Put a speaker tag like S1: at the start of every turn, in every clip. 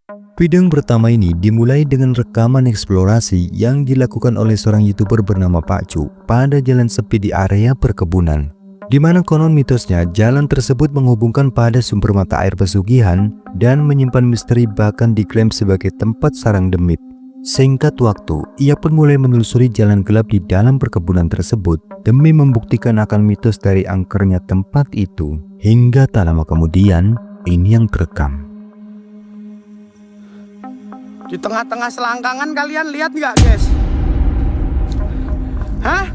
S1: Video pertama ini dimulai dengan rekaman eksplorasi yang dilakukan oleh seorang YouTuber bernama Pak Cu pada jalan sepi di area perkebunan, di mana konon mitosnya jalan tersebut menghubungkan pada sumber mata air pesugihan dan menyimpan misteri, bahkan diklaim sebagai tempat sarang demit. Singkat waktu, ia pun mulai menelusuri jalan gelap di dalam perkebunan tersebut demi membuktikan akan mitos dari angkernya tempat itu. Hingga tak lama kemudian, ini yang terekam.
S2: Di tengah-tengah selangkangan kalian lihat nggak, guys? Hah?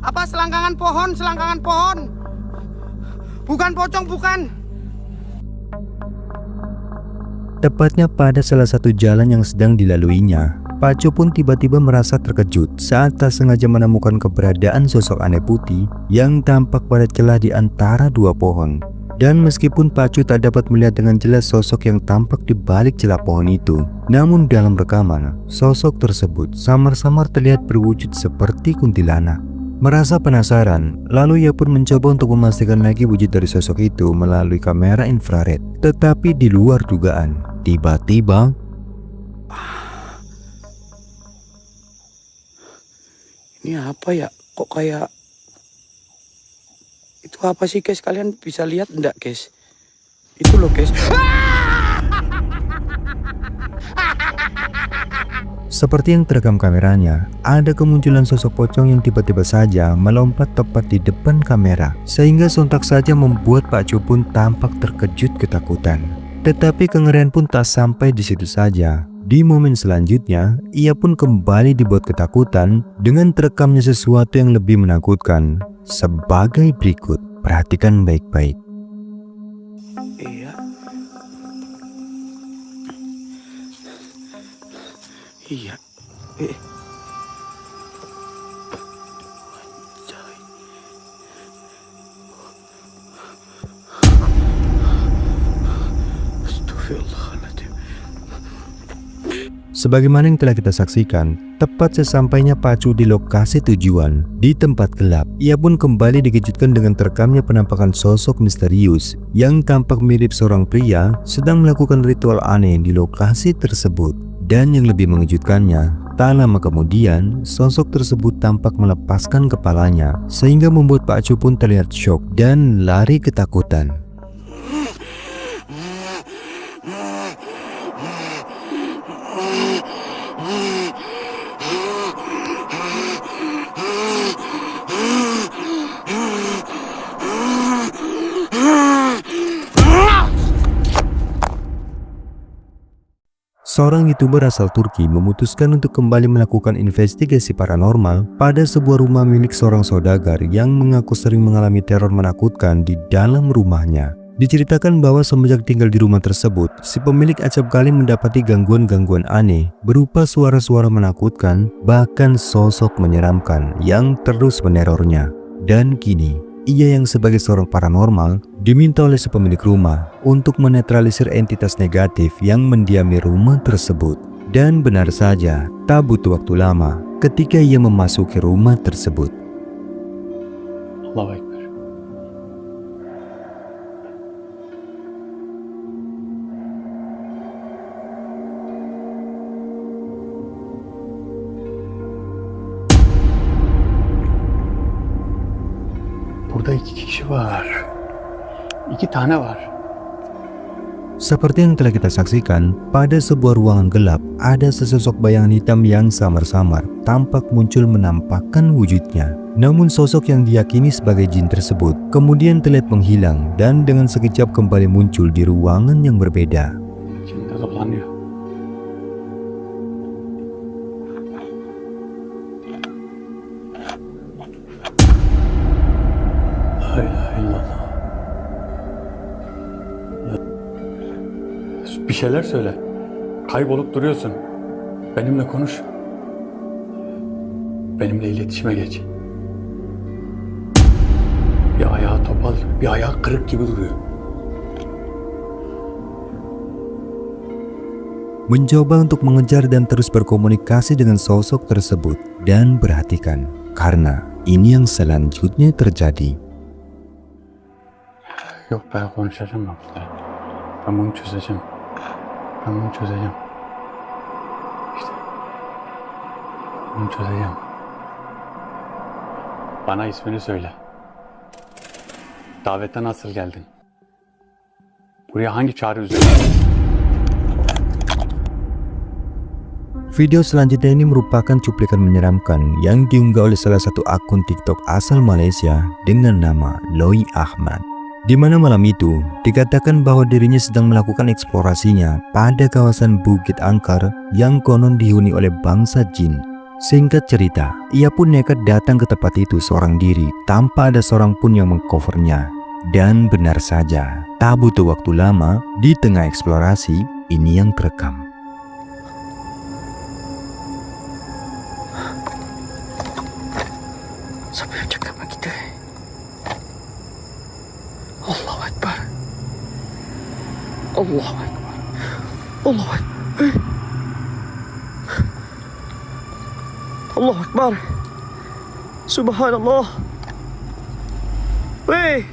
S2: Apa selangkangan pohon? Selangkangan pohon? Bukan pocong, bukan.
S1: Tepatnya pada salah satu jalan yang sedang dilaluinya, Pak Cu pun tiba-tiba merasa terkejut saat tak sengaja menemukan keberadaan sosok aneh putih yang tampak pada celah di antara dua pohon. Dan meskipun Pak Cu tak dapat melihat dengan jelas sosok yang tampak di balik celah pohon itu, namun dalam rekaman, sosok tersebut samar-samar terlihat berwujud seperti kuntilanak. Merasa penasaran, lalu ia pun mencoba untuk memastikan lagi wujud dari sosok itu melalui kamera infrared. Tetapi di luar dugaan, tiba-tiba
S2: Ini apa ya? Kok kayak... Itu apa sih, guys? Kalian bisa lihat enggak, guys? Itu loh, guys.
S1: seperti yang terekam kameranya, ada kemunculan sosok pocong yang tiba-tiba saja melompat tepat di depan kamera, sehingga sontak saja membuat Pak Cu pun tampak terkejut ketakutan. Tetapi kengerian pun tak sampai di situ saja. Di momen selanjutnya, ia pun kembali dibuat ketakutan dengan terekamnya sesuatu yang lebih menakutkan sebagai berikut. Perhatikan baik-baik.
S2: Iya. Iya. Anjay. Astagfirullahaladzim.
S1: Sebagaimana yang telah kita saksikan, tepat sesampainya Pak Cu di lokasi tujuan, di tempat gelap, ia pun kembali dikejutkan dengan terekamnya penampakan sosok misterius yang tampak mirip seorang pria sedang melakukan ritual aneh di lokasi tersebut. Dan yang lebih mengejutkannya, tak lama kemudian sosok tersebut tampak melepaskan kepalanya, sehingga membuat Pak Cu pun terlihat syok dan lari ketakutan. Seorang YouTuber asal Turki memutuskan untuk kembali melakukan investigasi paranormal pada sebuah rumah milik seorang saudagar yang mengaku sering mengalami teror menakutkan di dalam rumahnya. Diceritakan bahwa semenjak tinggal di rumah tersebut, si pemilik acap kali mendapati gangguan-gangguan aneh berupa suara-suara menakutkan, bahkan sosok menyeramkan yang terus menerornya. Dan kini, ia yang sebagai seorang paranormal diminta oleh si pemilik rumah untuk menetralisir entitas negatif yang mendiami rumah tersebut. Dan benar saja, tak butuh waktu lama ketika ia memasuki rumah tersebut.
S2: Allahu Ekber. Burada 2 kişi var. 2 tane var.
S1: Seperti yang telah kita saksikan, pada sebuah ruangan gelap ada sesosok bayangan hitam yang samar-samar tampak muncul menampakkan wujudnya. Namun sosok yang diyakini sebagai jin tersebut kemudian terlihat menghilang dan dengan sekejap kembali muncul di ruangan yang berbeda.
S2: Cinta toplanıyor. La ilahe illallah. Bir şeyler söyle. Kaybolup duruyorsun. Benimle konuş. Benimle iletişime geç. Bir ayağı topal, bir ayağı kırık gibi duruyor.
S1: Mencoba untuk mengejar dan terus berkomunikasi dengan sosok tersebut. Dan perhatikan, karena ini yang selanjutnya terjadi.
S2: Yok, ben konuşacağım ben burada. Ben bunu çözeceğim.
S3: Ben bunu çözeceğim. İşte. Bunu çözeceğim. Bana ismini söyle. Davete nasıl geldin? Buraya hangi çağrı üzerine?
S1: Video selanjutnya ini merupakan cuplikan menyeramkan yang diunggah oleh salah satu akun TikTok asal Malaysia dengan nama Loi Ahmad. Di mana malam itu dikatakan bahwa dirinya sedang melakukan eksplorasinya pada kawasan Bukit Angkar yang konon dihuni oleh bangsa jin. Singkat cerita, ia pun nekat datang ke tempat itu seorang diri tanpa ada seorang pun yang mengcovernya. Dan benar saja, tak butuh waktu lama, di tengah eksplorasi ini yang terekam.
S2: Siapa yang cakap dengan kita? Allahu Akbar. Allahu Akbar. Allahu Akbar. Allahu Akbar. Subhanallah. Weh.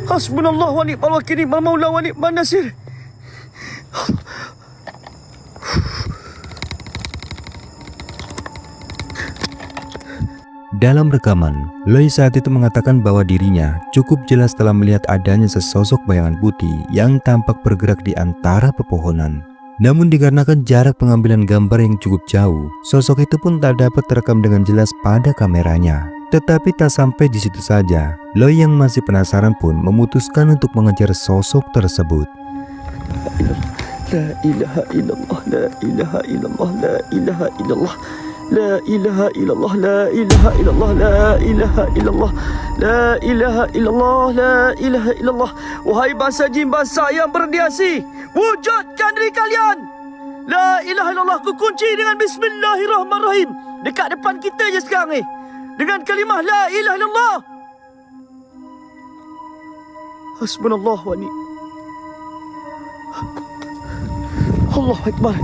S2: Hasbunallah wa ni'mal wakil, ni'mal maula wa ni'man nasir.
S1: Dalam rekaman, Loi saat itu mengatakan bahwa dirinya cukup jelas telah melihat adanya sesosok bayangan putih yang tampak bergerak di antara pepohonan. Namun dikarenakan jarak pengambilan gambar yang cukup jauh, sosok itu pun tak dapat terekam dengan jelas pada kameranya. Tetapi tak sampai di situ saja, Loi yang masih penasaran pun memutuskan untuk mengejar sosok tersebut.
S2: La ilaha illallah, la ilaha illallah, la ilaha illallah. La ilaha illallah, la ilaha illallah, la ilaha illallah, la ilaha illallah, la ilaha illallah. Wahai bangsa jin, bangsa yang berdiasi, wujudkan diri kalian. La ilaha illallah ku kunci dengan bismillahirrahmanirrahim. Dekat depan kita je sekarang ni. Dengan kalimah la ilaha illallah. Hasbunallah wa ni'mal. Allahu Akbar.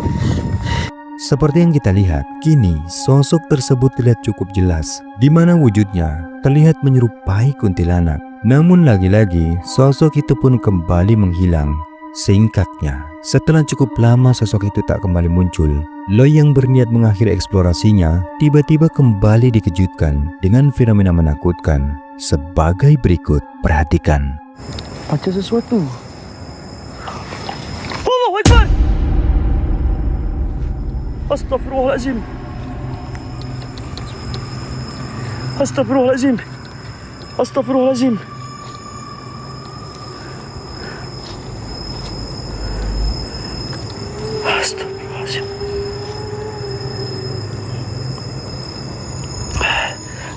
S1: Seperti yang kita lihat, kini sosok tersebut terlihat cukup jelas, di mana wujudnya terlihat menyerupai kuntilanak. Namun lagi-lagi, sosok itu pun kembali menghilang. Singkatnya, setelah cukup lama sosok itu tak kembali muncul, Loi yang berniat mengakhiri eksplorasinya tiba-tiba kembali dikejutkan dengan fenomena menakutkan sebagai berikut. Perhatikan.
S2: Macam sesuatu. Allahu Akbar. Astaghfirullahalazim. Astaghfirullahalazim. Astaghfirullahalazim. Astaghfirullahalazim.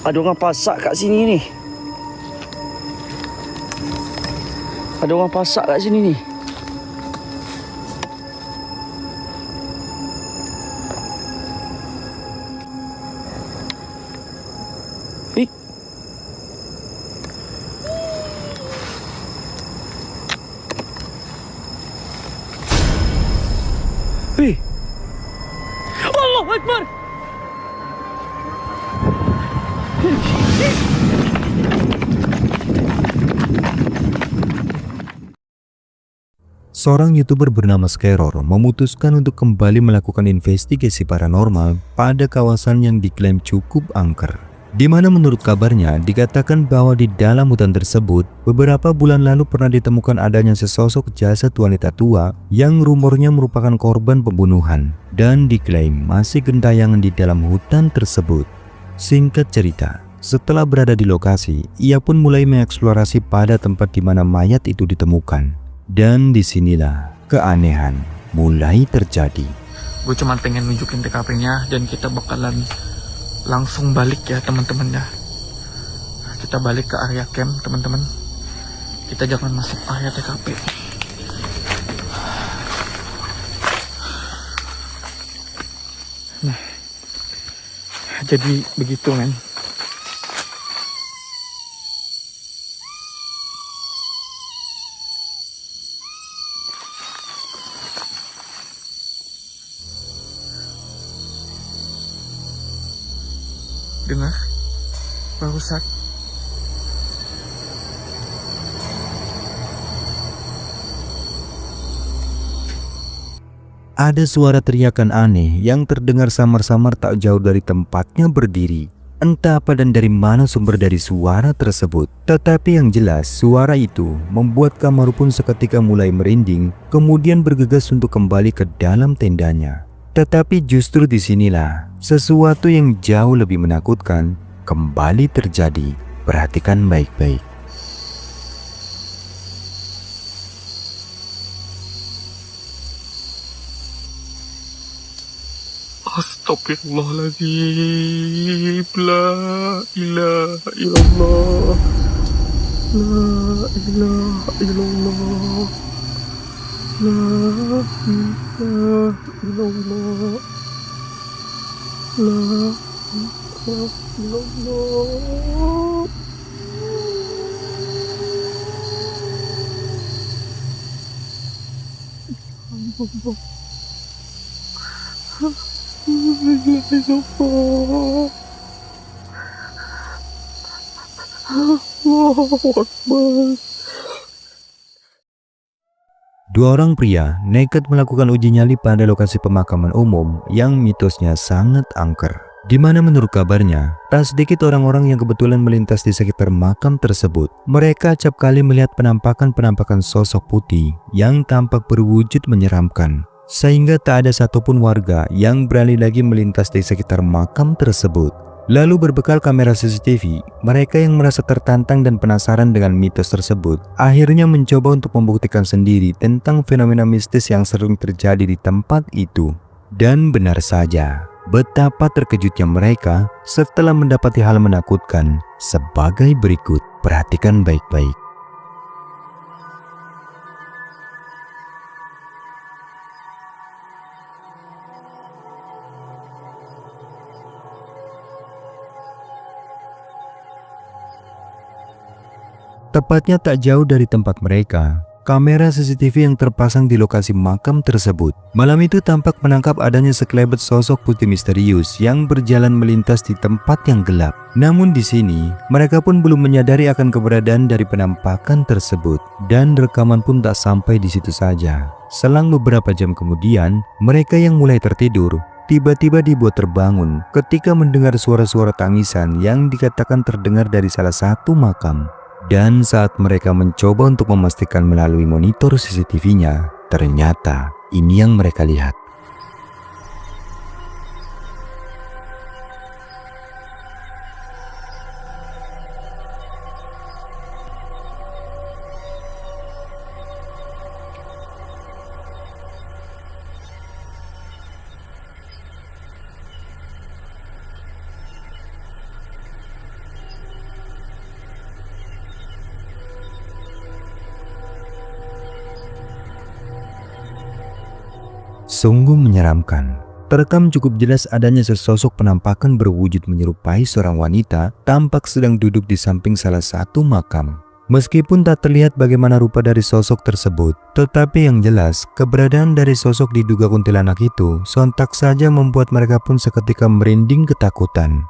S2: Ada orang pasak kat sini ni. Ada orang pasak kat sini ni. Hei. Allahu Akbar.
S1: Seorang YouTuber bernama Skyror memutuskan untuk kembali melakukan investigasi paranormal pada kawasan yang diklaim cukup angker. Di mana menurut kabarnya dikatakan bahwa di dalam hutan tersebut beberapa bulan lalu pernah ditemukan adanya sesosok jasad wanita tua yang rumornya merupakan korban pembunuhan dan diklaim masih gentayangan di dalam hutan tersebut. Singkat cerita, setelah berada di lokasi, ia pun mulai mengeksplorasi pada tempat di mana mayat itu ditemukan. Dan disinilah keanehan mulai terjadi.
S4: Gue cuma pengen nunjukin TKP-nya dan kita bakalan langsung balik ya teman-teman ya. Kita balik ke area camp teman-teman. Kita jangan masuk area TKP. Nah, jadi begitu men. Dengar, Pak Ustadz.
S1: Ada suara teriakan aneh yang terdengar samar-samar tak jauh dari tempatnya berdiri. Entah apa dan dari mana sumber dari suara tersebut. Tetapi yang jelas suara itu membuat Kamaru pun seketika mulai merinding, kemudian bergegas untuk kembali ke dalam tendanya. Tetapi justru disinilah sesuatu yang jauh lebih menakutkan kembali terjadi. Perhatikan baik-baik.
S4: Astagfirullahaladzim. La ilaha illallah. La ilaha illallah. La ilaha illallah. La ilaha illallah.
S1: Dua orang pria nekat melakukan uji nyali pada lokasi pemakaman umum yang mitosnya sangat angker. Di mana menurut kabarnya, tak sedikit orang-orang yang kebetulan melintas di sekitar makam tersebut. Mereka acap kali melihat penampakan-penampakan sosok putih yang tampak berwujud menyeramkan. Sehingga tak ada satupun warga yang berani lagi melintas di sekitar makam tersebut. Lalu berbekal kamera CCTV, mereka yang merasa tertantang dan penasaran dengan mitos tersebut, akhirnya mencoba untuk membuktikan sendiri tentang fenomena mistis yang sering terjadi di tempat itu. Dan benar saja, betapa terkejutnya mereka setelah mendapati hal menakutkan sebagai berikut. Perhatikan baik-baik. Tepatnya tak jauh dari tempat mereka, kamera CCTV yang terpasang di lokasi makam tersebut malam itu tampak menangkap adanya sekelebat sosok putih misterius yang berjalan melintas di tempat yang gelap. Namun di sini, mereka pun belum menyadari akan keberadaan dari penampakan tersebut, dan rekaman pun tak sampai di situ saja. Selang beberapa jam kemudian, mereka yang mulai tertidur tiba-tiba dibuat terbangun ketika mendengar suara-suara tangisan yang dikatakan terdengar dari salah satu makam. Dan saat mereka mencoba untuk memastikan melalui monitor CCTV-nya, ternyata ini yang mereka lihat. Sungguh menyeramkan. Terekam cukup jelas adanya sesosok penampakan berwujud menyerupai seorang wanita tampak sedang duduk di samping salah satu makam. Meskipun tak terlihat bagaimana rupa dari sosok tersebut, tetapi yang jelas keberadaan dari sosok diduga kuntilanak itu sontak saja membuat mereka pun seketika merinding ketakutan.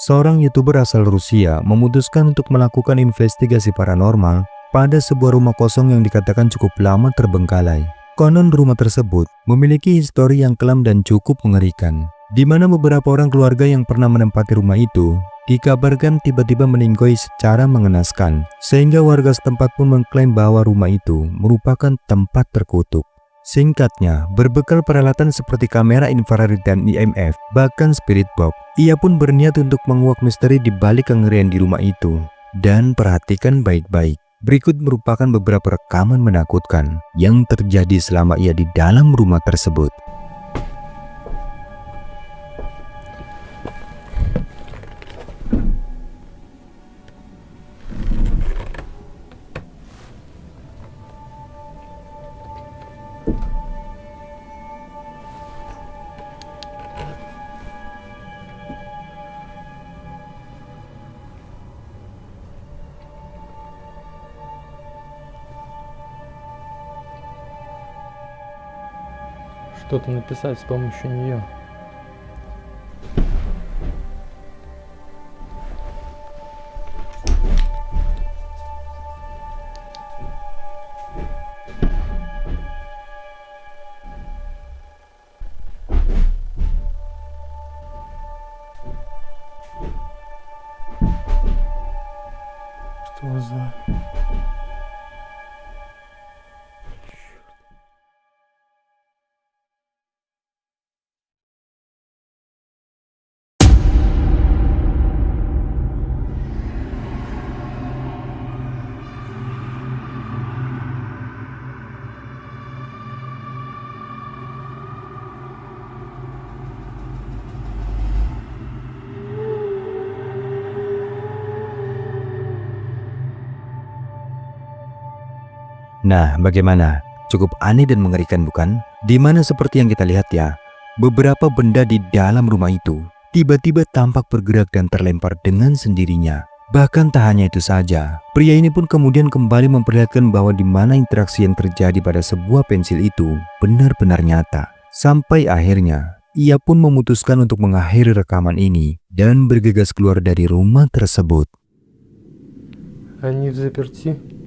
S1: Seorang YouTuber asal Rusia memutuskan untuk melakukan investigasi paranormal pada sebuah rumah kosong yang dikatakan cukup lama terbengkalai. Konon rumah tersebut memiliki histori yang kelam dan cukup mengerikan, di mana beberapa orang keluarga yang pernah menempati rumah itu dikabarkan tiba-tiba meninggoy secara mengenaskan, sehingga warga setempat pun mengklaim bahwa rumah itu merupakan tempat terkutuk. Singkatnya, berbekal peralatan seperti kamera infrared dan EMF, bahkan spirit box, ia pun berniat untuk menguak misteri di balik kengerian di rumah itu. Dan perhatikan baik-baik. Berikut merupakan beberapa rekaman menakutkan yang terjadi selama ia di dalam rumah tersebut.
S5: Что-то написать с помощью нее. Что за...
S1: Nah, bagaimana? Cukup aneh dan mengerikan bukan? Dimana seperti yang kita lihat ya, beberapa benda di dalam rumah itu tiba-tiba tampak bergerak dan terlempar dengan sendirinya. Bahkan tak hanya itu saja, pria ini pun kemudian kembali memperlihatkan bahwa di mana interaksi yang terjadi pada sebuah pensil itu benar-benar nyata. Sampai akhirnya, ia pun memutuskan untuk mengakhiri rekaman ini dan bergegas keluar dari rumah tersebut.
S5: Они в заперти?